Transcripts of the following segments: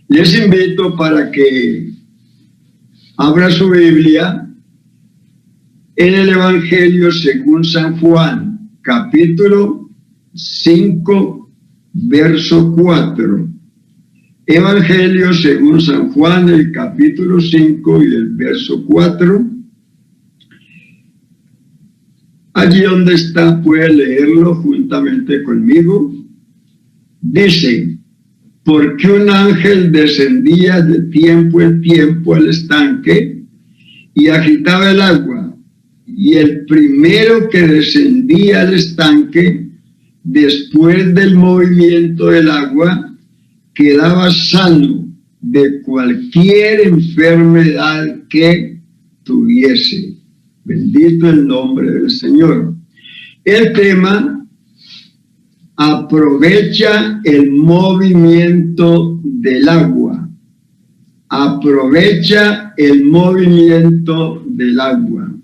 Les invito para que abra su Biblia en el Evangelio según San Juan, capítulo 5, verso 4. Evangelio según San Juan, el capítulo 5 y el verso 4. Allí donde está, puede leerlo juntamente conmigo. Dice: porque un ángel descendía de tiempo en tiempo al estanque y agitaba el agua, y el primero que descendía al estanque, después del movimiento del agua, quedaba sano de cualquier enfermedad que tuviese. Bendito el nombre del Señor. El tema: aprovecha el movimiento del agua. Aprovecha el movimiento del agua.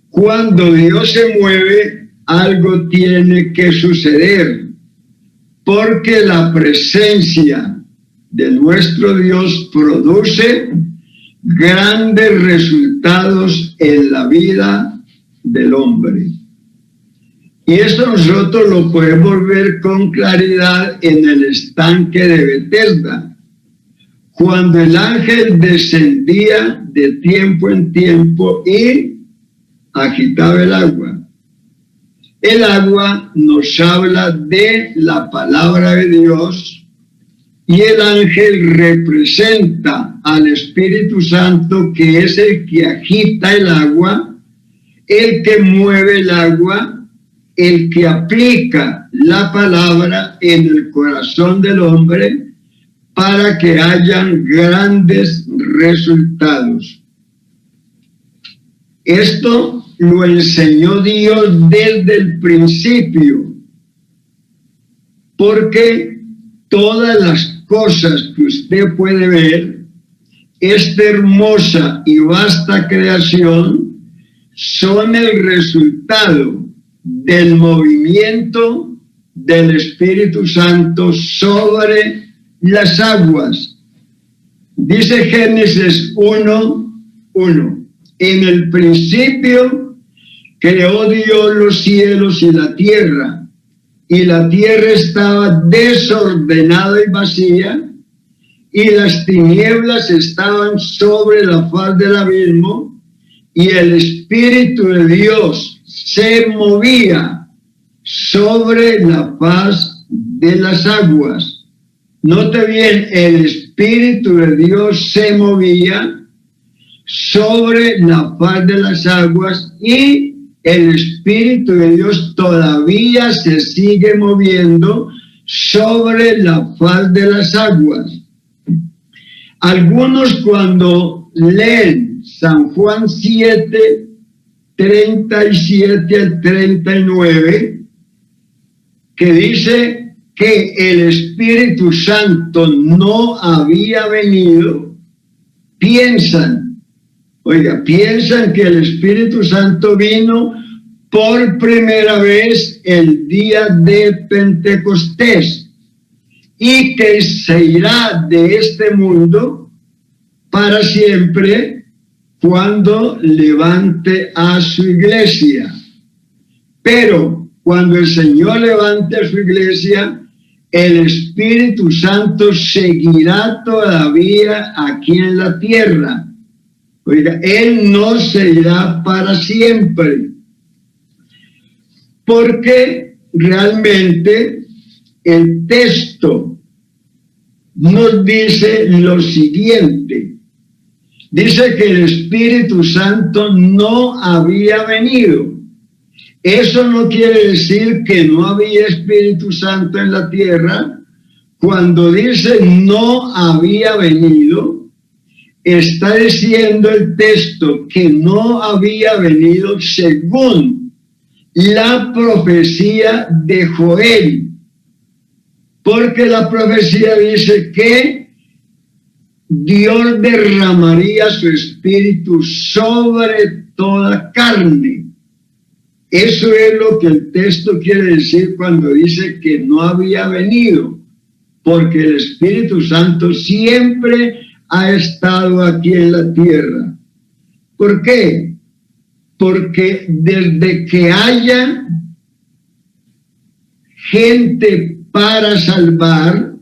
Cuando Dios se mueve, algo tiene que suceder, porque la presencia de nuestro Dios produce grandes resultados en la vida del hombre. Y esto nosotros lo podemos ver con claridad en el estanque de Betesda, cuando el ángel descendía de tiempo en tiempo y agitaba el agua. El agua nos habla de la palabra de Dios, y el ángel representa al Espíritu Santo, que es el que agita el agua, el que mueve el agua, el que aplica la palabra en el corazón del hombre para que hayan grandes resultados. Esto lo enseñó Dios desde el principio, porque todas las cosas que usted puede ver, esta hermosa y vasta creación, son el resultado del movimiento del Espíritu Santo sobre las aguas. Dice Génesis 1:1: en el principio creó Dios los cielos y la tierra estaba desordenada y vacía, y las tinieblas estaban sobre la faz del abismo, y el Espíritu de Dios se movía sobre la faz de las aguas. Note bien, el Espíritu de Dios se movía sobre la faz de las aguas, y el Espíritu de Dios todavía se sigue moviendo sobre la faz de las aguas. Algunos, cuando leen San Juan 7, 37 al 39, que dice que el Espíritu Santo no había venido, piensan que el Espíritu Santo vino por primera vez el día de Pentecostés y que se irá de este mundo para siempre cuando levante a su iglesia. Pero cuando el Señor levante a su iglesia, el Espíritu Santo seguirá todavía aquí en la tierra. Él no se irá para siempre, porque realmente el texto nos dice lo siguiente. Dice que el Espíritu Santo no había venido. Eso no quiere decir que no había Espíritu Santo en la tierra. Cuando dice no había venido, está diciendo el texto que no había venido según la profecía de Joel, porque la profecía dice que Dios derramaría su espíritu sobre toda carne. Eso es lo que el texto quiere decir cuando dice que no había venido. porque el Espíritu Santo siempre ha estado aquí en la tierra. ¿Por qué? Porque desde que haya gente para salvar,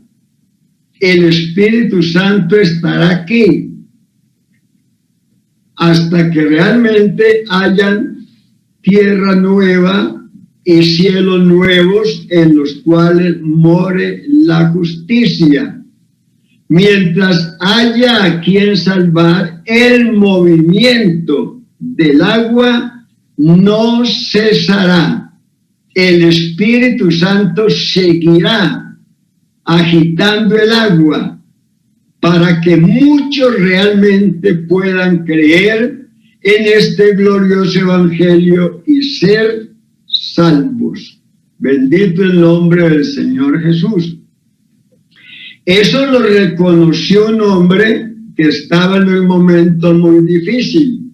el Espíritu Santo estará aquí hasta que realmente hayan tierra nueva y cielos nuevos en los cuales more la justicia. Mientras haya a quien salvar, el movimiento del agua no cesará. El Espíritu Santo seguirá agitando el agua para que muchos realmente puedan creer en este glorioso evangelio y ser salvos. Bendito el nombre del Señor Jesús. Eso lo reconoció un hombre que estaba en un momento muy difícil,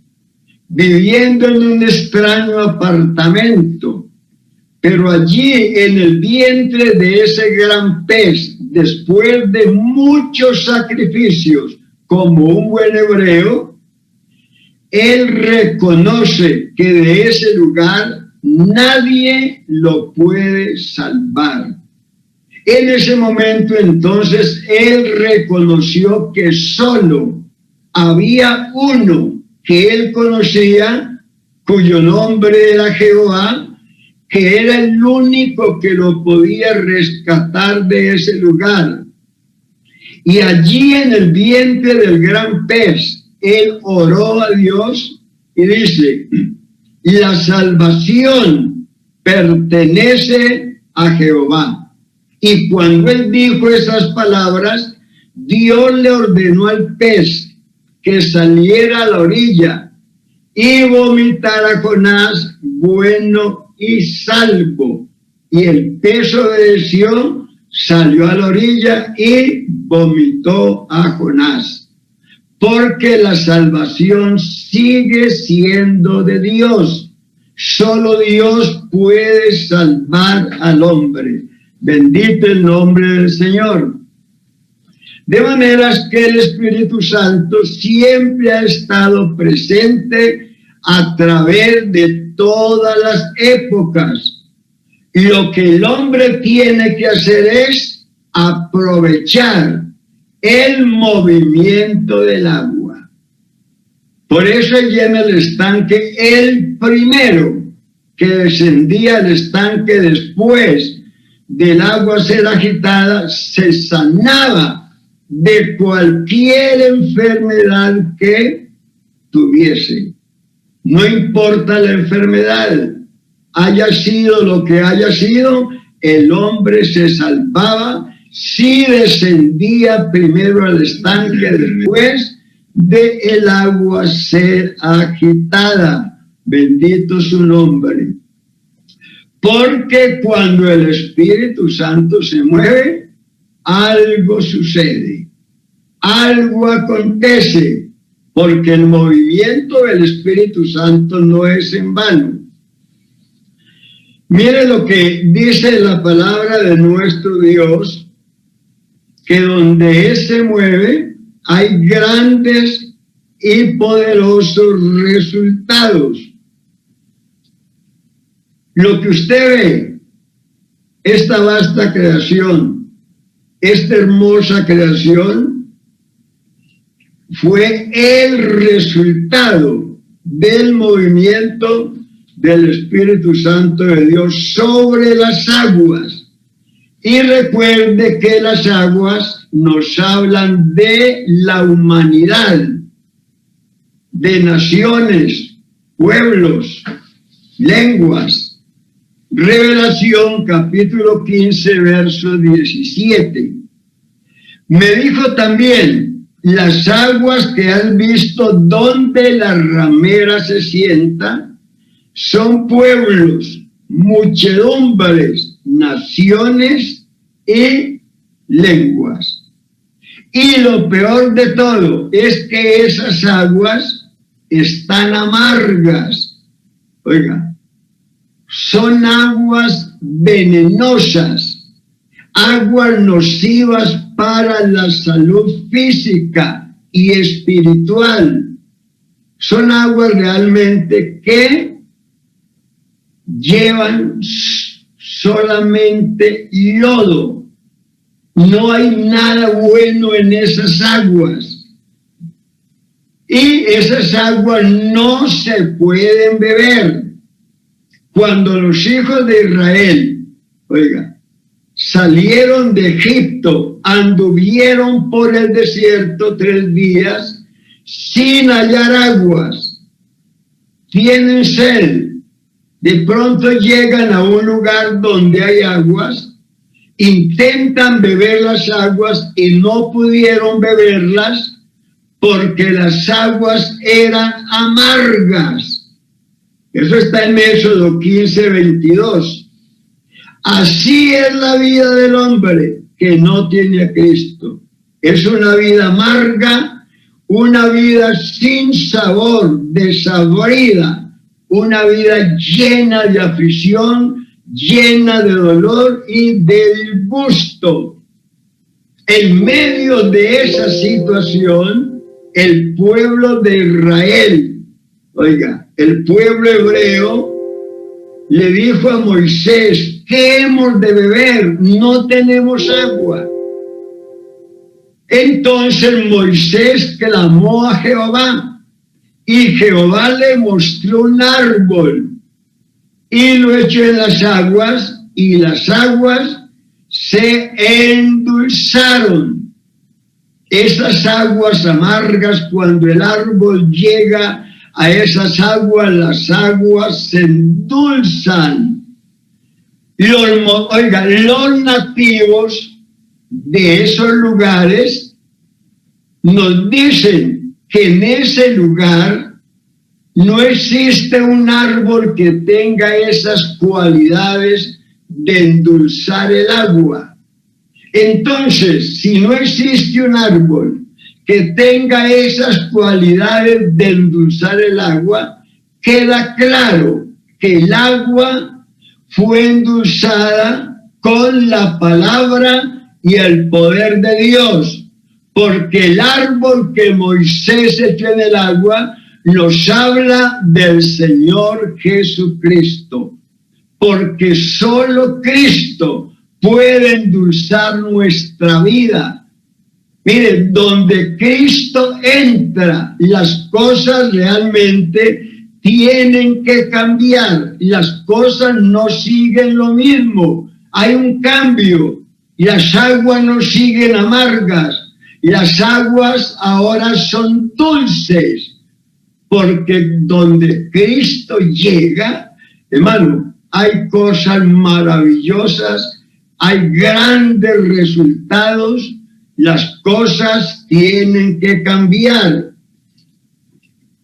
viviendo en un extraño apartamento, pero allí en el vientre de ese gran pez, después de muchos sacrificios, como un buen hebreo, él reconoce que de ese lugar nadie lo puede salvar. En ese momento entonces él reconoció que solo había uno que él conocía, cuyo nombre era Jehová, que era el único que lo podía rescatar de ese lugar. Y allí en el vientre del gran pez, él oró a Dios y dice: la salvación pertenece a Jehová. Y cuando él dijo esas palabras, Dios le ordenó al pez que saliera a la orilla y vomitara a Jonás bueno y salvo. Y el pez obedeció, salió a la orilla y vomitó a Jonás. Porque la salvación sigue siendo de Dios. Solo Dios puede salvar al hombre. Bendito el nombre del Señor. De maneras que el Espíritu Santo siempre ha estado presente a través de todas las épocas. Y lo que el hombre tiene que hacer es aprovechar el movimiento del agua. Por eso allí en el estanque, el primero que descendía al estanque después del agua ser agitada, se sanaba de cualquier enfermedad que tuviese. No importa la enfermedad, haya sido lo que haya sido, el hombre se salvaba si descendía primero al estanque después de el agua ser agitada. Bendito su nombre. Porque cuando el Espíritu Santo se mueve, algo sucede, algo acontece, porque el movimiento del Espíritu Santo no es en vano. Mire lo que dice la palabra de nuestro Dios, que donde Él se mueve hay grandes y poderosos resultados. Lo que usted ve, esta vasta creación, esta hermosa creación, fue el resultado del movimiento del Espíritu Santo de Dios sobre las aguas. Y recuerde que las aguas nos hablan de la humanidad, de naciones, pueblos, lenguas. Revelación capítulo 15, verso 17. Me dijo también: las aguas que has visto donde la ramera se sienta son pueblos, muchedumbres, naciones y lenguas. Y lo peor de todo es que esas aguas están amargas. Oiga, son aguas venenosas. aguas nocivas para la salud física y espiritual. Son aguas realmente que llevan solamente lodo. No hay nada bueno en esas aguas. Y esas aguas no se pueden beber. Cuando los hijos de Israel, salieron de Egipto, anduvieron por el desierto 3 días sin hallar aguas, tienen sed, de pronto llegan a un lugar donde hay aguas, intentan beber las aguas y no pudieron beberlas porque las aguas eran amargas. Eso está en Éxodo 15:22. Así es la vida del hombre que no tiene a Cristo. Es una vida amarga, una vida sin sabor, desabrida, una vida llena de aflicción, llena de dolor y de disgusto. En medio de esa situación, el pueblo de Israel, el pueblo hebreo, le dijo a Moisés: ¿qué hemos de beber? No tenemos agua. Entonces Moisés clamó a Jehová, y Jehová le mostró un árbol, y lo echó en las aguas, y las aguas se endulzaron. Esas aguas amargas, cuando el árbol llega a esas aguas, las aguas se endulzan. Los nativos de esos lugares nos dicen que en ese lugar no existe un árbol que tenga esas cualidades de endulzar el agua. Entonces, si no existe un árbol que tenga esas cualidades de endulzar el agua, queda claro que el agua fue endulzada con la palabra y el poder de Dios, porque el árbol que Moisés echó en el agua nos habla del Señor Jesucristo, porque solo Cristo puede endulzar nuestra vida. Miren, donde Cristo entra, las cosas realmente tienen que cambiar. Las cosas no siguen lo mismo. Hay un cambio. Las aguas no siguen amargas. Las aguas ahora son dulces. Porque donde Cristo llega, hermano, hay cosas maravillosas, hay grandes resultados. Las cosas tienen que cambiar.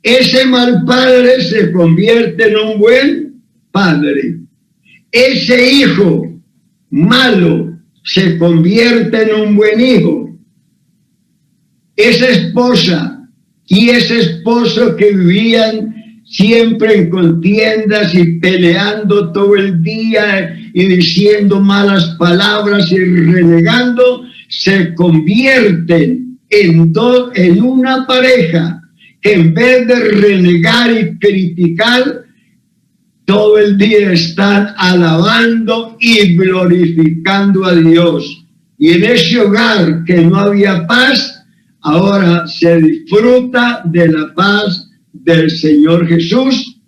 Ese mal padre se convierte en un buen padre. Ese hijo malo se convierte en un buen hijo. Esa esposa y ese esposo que vivían siempre en contiendas y peleando todo el día y diciendo malas palabras y renegando, se convierten en una pareja que en vez de renegar y criticar, todo el día están alabando y glorificando a Dios. Y en ese hogar que no había paz, ahora se disfruta de la paz del Señor Jesús,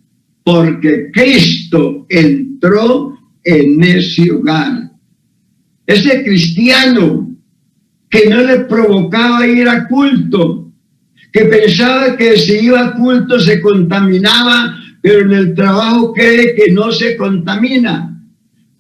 porque Cristo entró en ese hogar. Ese cristiano que no le provocaba ir a culto, que pensaba que si iba a culto se contaminaba, pero en el trabajo cree que no se contamina.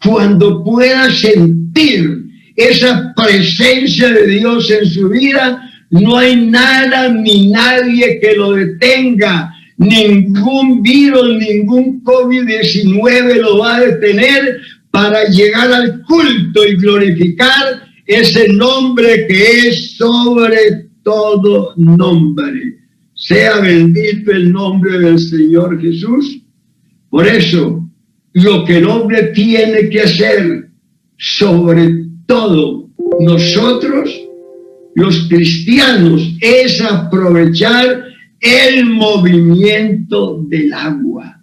Cuando pueda sentir esa presencia de Dios en su vida, no hay nada ni nadie que lo detenga. Ningún virus, ningún COVID-19 lo va a detener para llegar al culto y glorificar ese nombre que es sobre todo nombre. Sea bendito el nombre del Señor Jesús. Por eso, lo que el hombre tiene que hacer sobre todo nosotros, los cristianos, es aprovechar el movimiento del agua.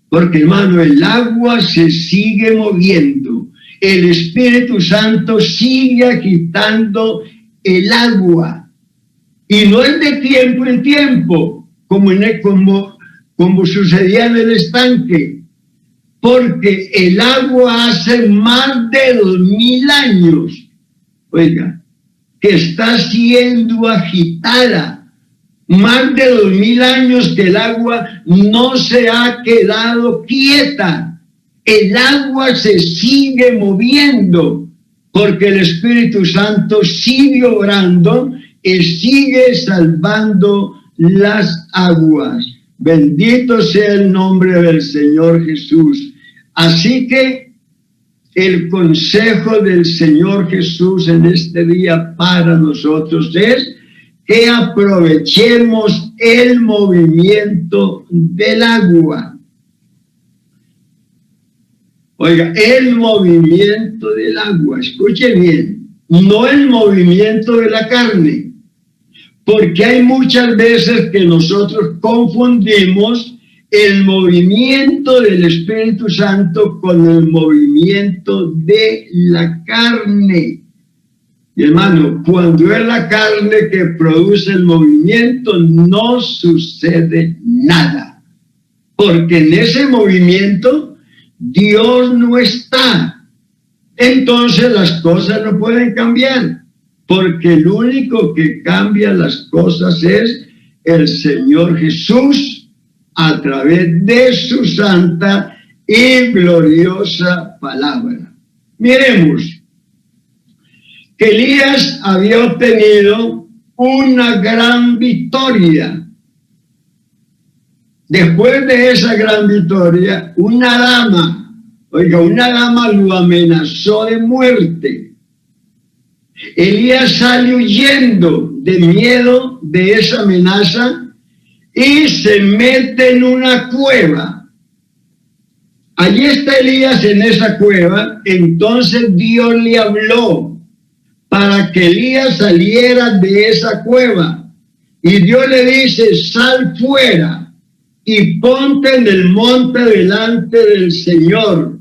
Porque, hermano, el agua se sigue moviendo. El Espíritu Santo sigue agitando el agua. Y no es de tiempo en tiempo, como sucedía en el estanque. Porque el agua hace más de 2000 años, oiga, que está siendo agitada. Más de 2000 años que el agua no se ha quedado quieta. El agua se sigue moviendo porque el Espíritu Santo sigue obrando y sigue salvando las aguas. Bendito sea el nombre del Señor Jesús. Así que el consejo del Señor Jesús en este día para nosotros es que aprovechemos el movimiento del agua. Oiga, el movimiento del agua, escuche bien, no el movimiento de la carne, porque hay muchas veces que nosotros confundimos el movimiento del Espíritu Santo con el movimiento de la carne. Y hermano, cuando es la carne que produce el movimiento, no sucede nada. Porque en ese movimiento Dios no está. Entonces las cosas no pueden cambiar. Porque el único que cambia las cosas es el Señor Jesús a través de su santa y gloriosa palabra. Miremos que Elías había obtenido una gran victoria. Después de esa gran victoria, una dama lo amenazó de muerte. Elías sale huyendo de miedo de esa amenaza y se mete en una cueva. Allí está Elías en esa cueva. Entonces Dios le habló para que Elías saliera de esa cueva. Y Dios le dice, sal fuera y ponte en el monte delante del Señor.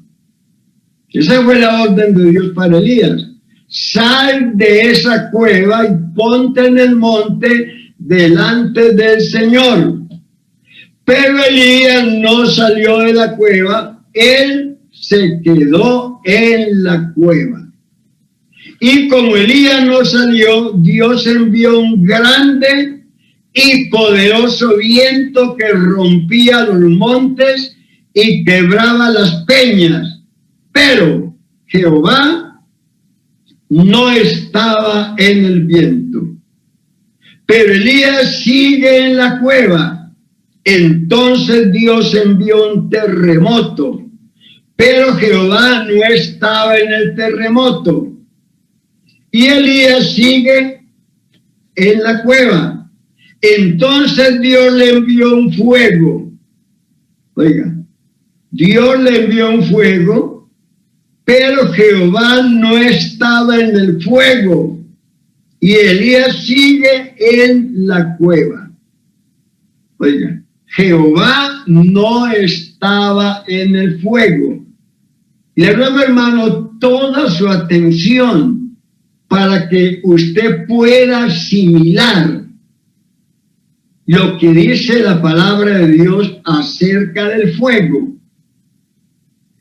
Esa fue la orden de Dios para Elías. Sal de esa cueva y ponte en el monte delante del Señor. Pero Elías no salió de la cueva, él se quedó en la cueva. Y como Elías no salió, Dios envió un grande y poderoso viento que rompía los montes y quebraba las peñas. Pero Jehová no estaba en el viento. Pero Elías sigue en la cueva. Entonces Dios envió un terremoto. Pero Jehová no estaba en el terremoto. Y Elías sigue en la cueva. Entonces Dios le envió un fuego. Oiga, Dios le envió un fuego, pero Jehová no estaba en el fuego. Y Elías sigue en la cueva. Oiga, Jehová no estaba en el fuego. Le ruego, hermano, toda su atención para que usted pueda asimilar lo que dice la palabra de Dios acerca del fuego.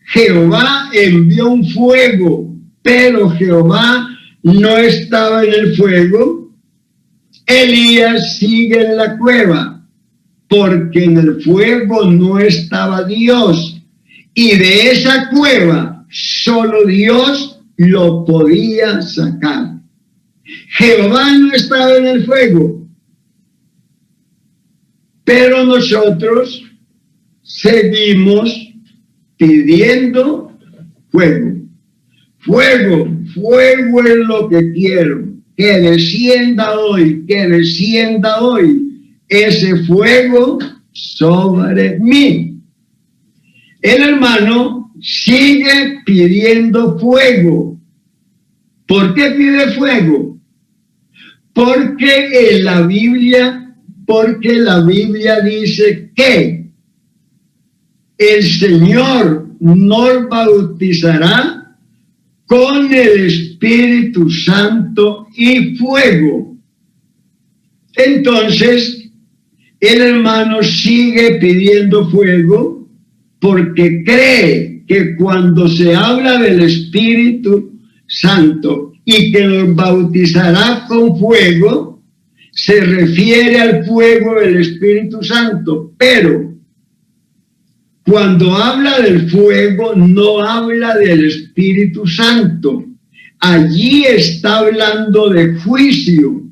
Jehová envió un fuego, pero Jehová no estaba en el fuego. Elías sigue en la cueva, porque en el fuego no estaba Dios. Y de esa cueva solo Dios lo podía sacar. Jehová no estaba en el fuego, pero nosotros seguimos pidiendo fuego. Fuego, fuego es lo que quiero. Que descienda hoy, que descienda hoy ese fuego sobre mí. El hermano sigue pidiendo fuego. ¿Por qué pide fuego? Porque la Biblia dice que el Señor nos bautizará con el Espíritu Santo y fuego. Entonces, el hermano sigue pidiendo fuego porque cree que cuando se habla del Espíritu Santo y que nos bautizará con fuego, se refiere al fuego del Espíritu Santo, pero cuando habla del fuego no habla del Espíritu Santo. Allí está hablando de juicio.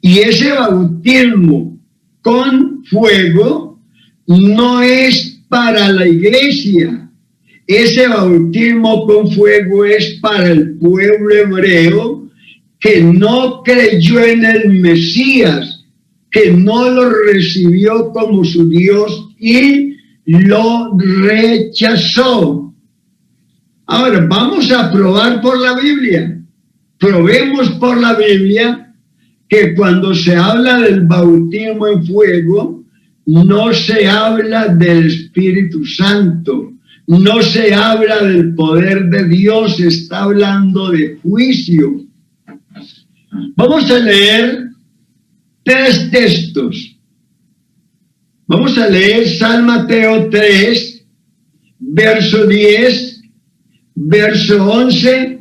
Y ese bautismo con fuego no es para la iglesia. Ese bautismo con fuego es para el pueblo hebreo que no creyó en el Mesías, que no lo recibió como su Dios y lo rechazó. Ahora, vamos a probar por la Biblia. Probemos por la Biblia que cuando se habla del bautismo en fuego, no se habla del Espíritu Santo, no se habla del poder de Dios, está hablando de juicio. Vamos a leer 3 textos. Vamos a leer San Mateo 3, verso 10, verso 11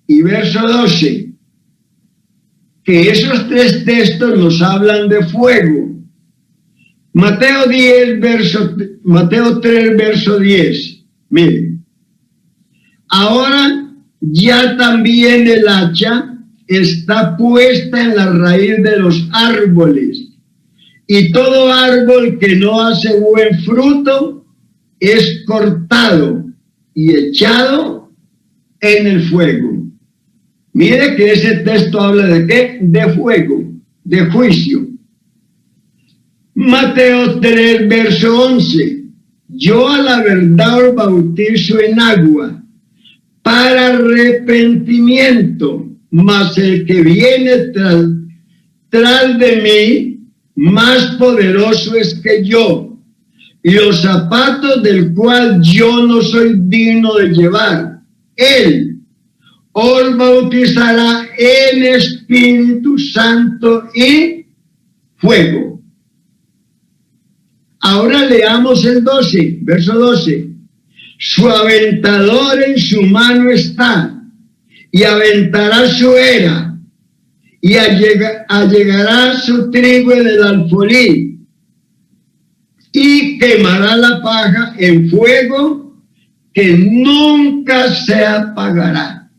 y verso 12. Que esos 3 textos nos hablan de fuego. Mateo 3, verso 10. Miren. Ahora ya también el hacha está puesta en la raíz de los árboles. Y todo árbol que no hace buen fruto es cortado y echado en el fuego. Mire que ese texto habla de ¿qué? De fuego, de juicio. Mateo 3, verso 11. Yo a la verdad os bautizo en agua para arrepentimiento, mas el que viene tras de mí, más poderoso es que yo, y los zapatos del cual yo no soy digno de llevar. Él os bautizará en Espíritu Santo y fuego. Ahora leamos el 12, verso 12. Su aventador en su mano está, y aventará su era, y allegará su trigo en el alfolí, y quemará la paja en fuego que nunca se apagará.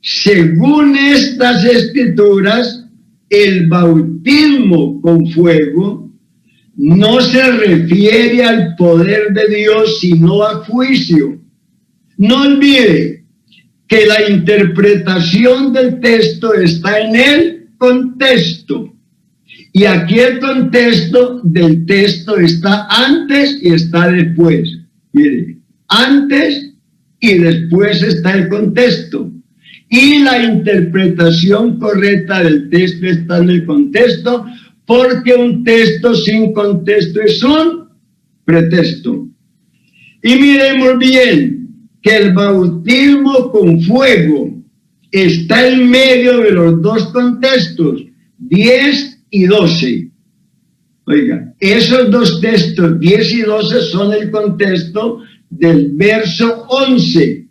Según estas escrituras, el bautismo con fuego no se refiere al poder de Dios, sino a juicio. No olvide que la interpretación del texto está en el contexto. Y aquí el contexto del texto está antes y está después. Mire, antes y después está el contexto. Y la interpretación correcta del texto está en el contexto, porque un texto sin contexto es un pretexto. Y miremos bien que el bautismo con fuego está en medio de los 2 contextos, 10 y 12. Oiga, esos 2 textos, 10 y 12, son el contexto del verso 11,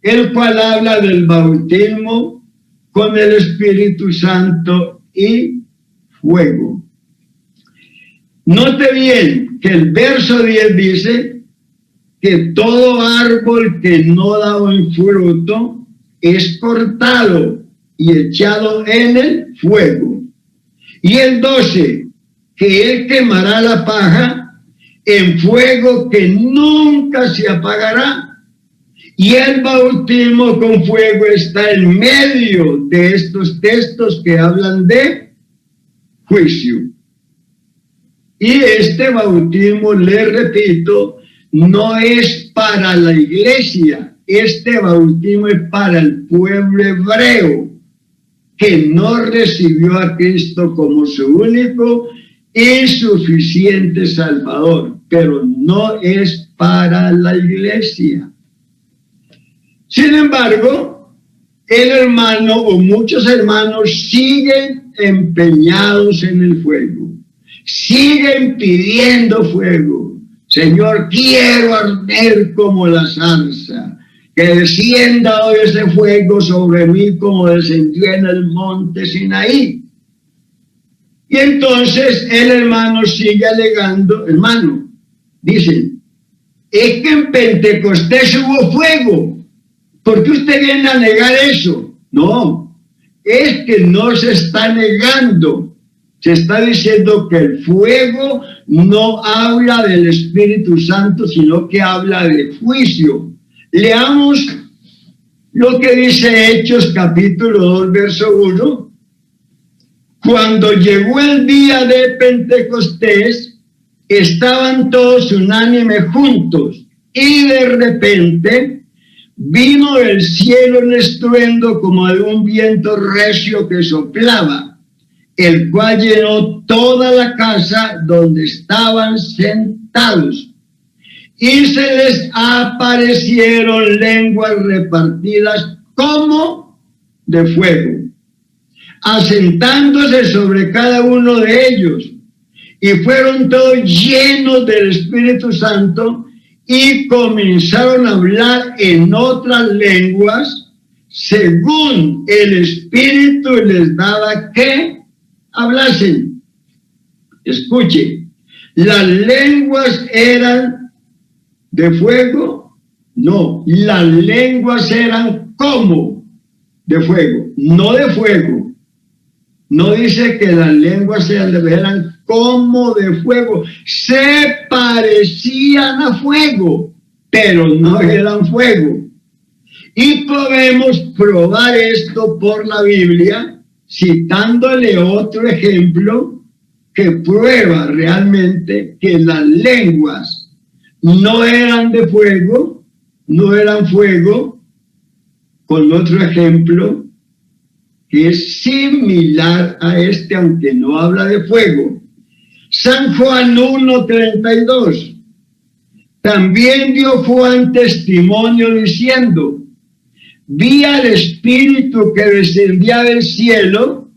el cual habla del bautismo con el Espíritu Santo y fuego. Note bien que el verso 10 dice que todo árbol que no da buen fruto es cortado y echado en el fuego. Y el 12, que él quemará la paja en fuego que nunca se apagará. Y el bautismo con fuego está en medio de estos textos que hablan de juicio. Y este bautismo, le repito, no es para la iglesia, este bautismo es para el pueblo hebreo que no recibió a Cristo como su único y suficiente Salvador, pero no es para la iglesia. Sin embargo, el hermano o muchos hermanos siguen empeñados en el fuego, siguen pidiendo fuego. Señor, quiero arder como la zarza, que descienda hoy ese fuego sobre mí como descendió en el monte Sinaí. Y entonces el hermano sigue alegando, hermano, dicen, es que en Pentecostés hubo fuego. ¿Por qué usted viene a negar eso? No, es que no se está negando. Se está diciendo que el fuego no habla del Espíritu Santo, sino que habla de juicio. Leamos lo que dice Hechos capítulo 2, verso 1. Cuando llegó el día de Pentecostés, estaban todos unánimes juntos y de repente vino del cielo un estruendo como de un viento recio que soplaba, el cual llenó toda la casa donde estaban sentados. Y se les aparecieron lenguas repartidas como de fuego, asentándose sobre cada uno de ellos. Y fueron todos llenos del Espíritu Santo y comenzaron a hablar en otras lenguas, según el Espíritu les daba que hablasen. Escuche, las lenguas eran de fuego, no, las lenguas eran como de fuego, no de fuego. No dice que las lenguas eran como de fuego, se parecían a fuego, pero no eran fuego. Y podemos probar esto por la Biblia, citándole otro ejemplo que prueba realmente que las lenguas no eran de fuego, no eran fuego, con otro ejemplo que es similar a este, aunque no habla de fuego. San Juan 1:32. También dio Juan testimonio diciendo, vi al Espíritu que descendía del cielo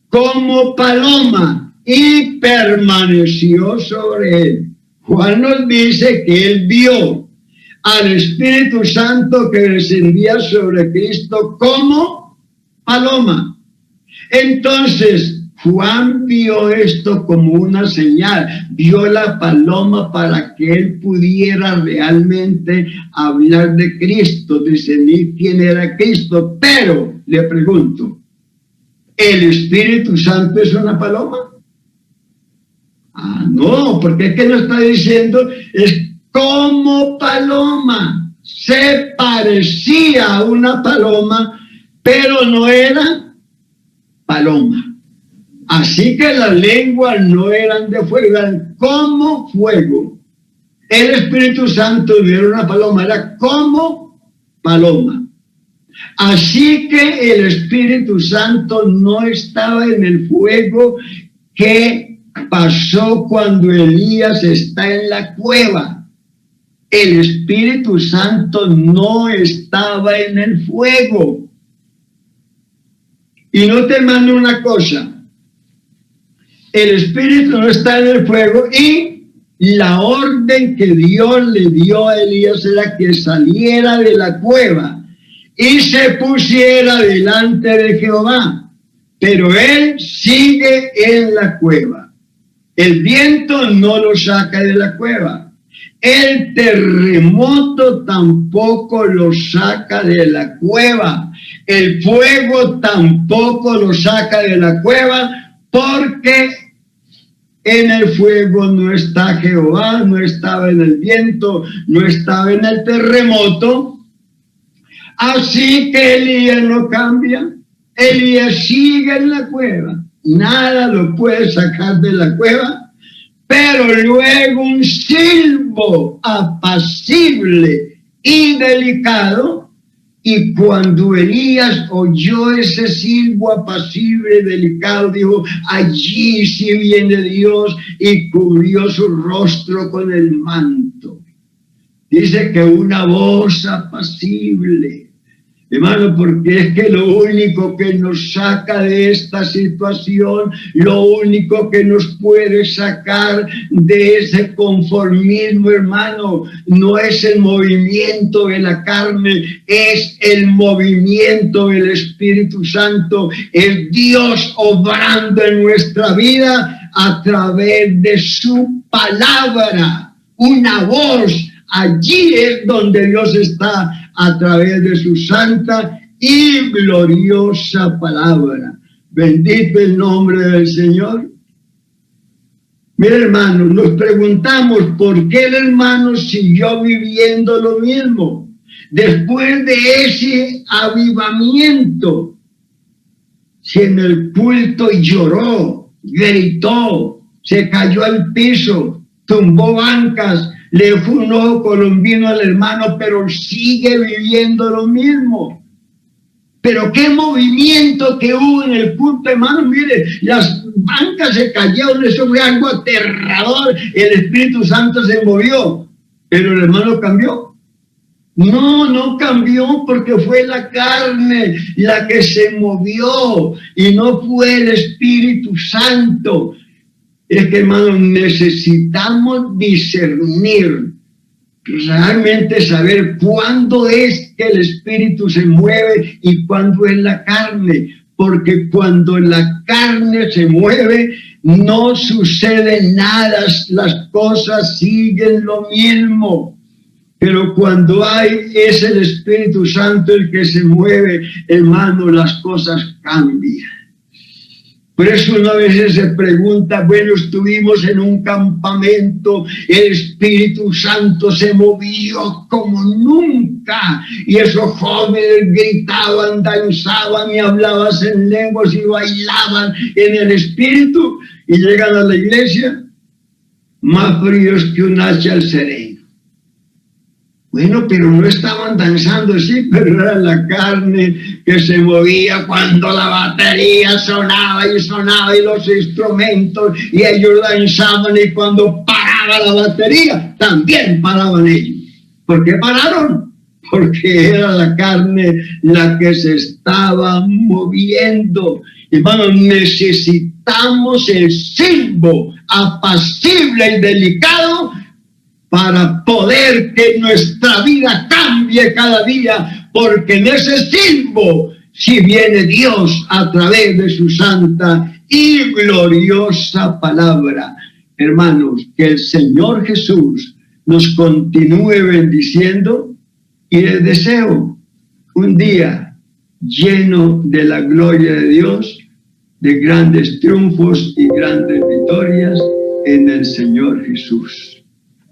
como paloma y permaneció sobre él. Juan nos dice que él vio al Espíritu Santo que descendía sobre Cristo como paloma. Entonces, Juan vio esto como una señal, vio la paloma para que él pudiera realmente hablar de Cristo, discernir quién era Cristo. Pero, le pregunto, ¿el Espíritu Santo es una paloma? Ah, no, porque es que no está diciendo, es como paloma, se parecía a una paloma, pero no era paloma. Así que las lenguas no eran de fuego, eran como fuego. El Espíritu Santo no era una paloma, era como paloma. Así que el Espíritu Santo no estaba en el fuego que pasó cuando Elías está en la cueva. El Espíritu Santo no estaba en el fuego. Y no te mando una cosa. El Espíritu no está en el fuego y la orden que Dios le dio a Elías era que saliera de la cueva y se pusiera delante de Jehová. Pero él sigue en la cueva. El viento no lo saca de la cueva. El terremoto tampoco lo saca de la cueva. El fuego tampoco lo saca de la cueva, porque en el fuego no está Jehová, no estaba en el viento, no estaba en el terremoto. Así que Elías no cambia. Elías sigue en la cueva. Nada lo puede sacar de la cueva. Pero luego un silbo apacible y delicado. Y cuando Elías oyó ese silbo apacible, delicado, dijo, allí sí viene Dios, y cubrió su rostro con el manto. Dice que una voz apacible. Hermano, porque es que lo único que nos saca de esta situación, lo único que nos puede sacar de ese conformismo, hermano, no es el movimiento de la carne, es el movimiento del Espíritu Santo, es Dios obrando en nuestra vida a través de su palabra, una voz. Allí es donde Dios está a través de su santa y gloriosa palabra. Bendito el nombre del Señor. Mira, hermanos, nos preguntamos por qué el hermano siguió viviendo lo mismo después de ese avivamiento. Si en el culto lloró, gritó, se cayó al piso, tumbó bancas, le fue un ojo colombino al hermano, pero sigue viviendo lo mismo. Pero qué movimiento que hubo en el culto, hermano. Mire, las bancas se cayeron, eso fue algo aterrador. El Espíritu Santo se movió, pero el hermano cambió. No cambió, porque fue la carne la que se movió y no fue el Espíritu Santo. Es que, hermanos, necesitamos discernir, realmente saber cuándo es que el Espíritu se mueve y cuándo es la carne, porque cuando la carne se mueve no sucede nada, las cosas siguen lo mismo. Pero cuando es el Espíritu Santo el que se mueve, hermano, las cosas cambian. Por eso uno a veces se pregunta, bueno, estuvimos en un campamento, el Espíritu Santo se movió como nunca, y esos jóvenes gritaban, danzaban y hablaban en lenguas y bailaban en el Espíritu, y llegan a la iglesia más fríos que un hacha al sereno. Bueno, pero no estaban danzando, sí, pero era la carne que se movía cuando la batería sonaba y los instrumentos, y ellos danzaban, y cuando paraba la batería, también paraban ellos. ¿Por qué pararon? Porque era la carne la que se estaba moviendo. Hermanos, necesitamos el silbo apacible y delicado para poder que nuestra vida cambie cada día, porque en ese silbo sí viene Dios a través de su santa y gloriosa palabra. Hermanos, que el Señor Jesús nos continúe bendiciendo, y les deseo un día lleno de la gloria de Dios, de grandes triunfos y grandes victorias en el Señor Jesús.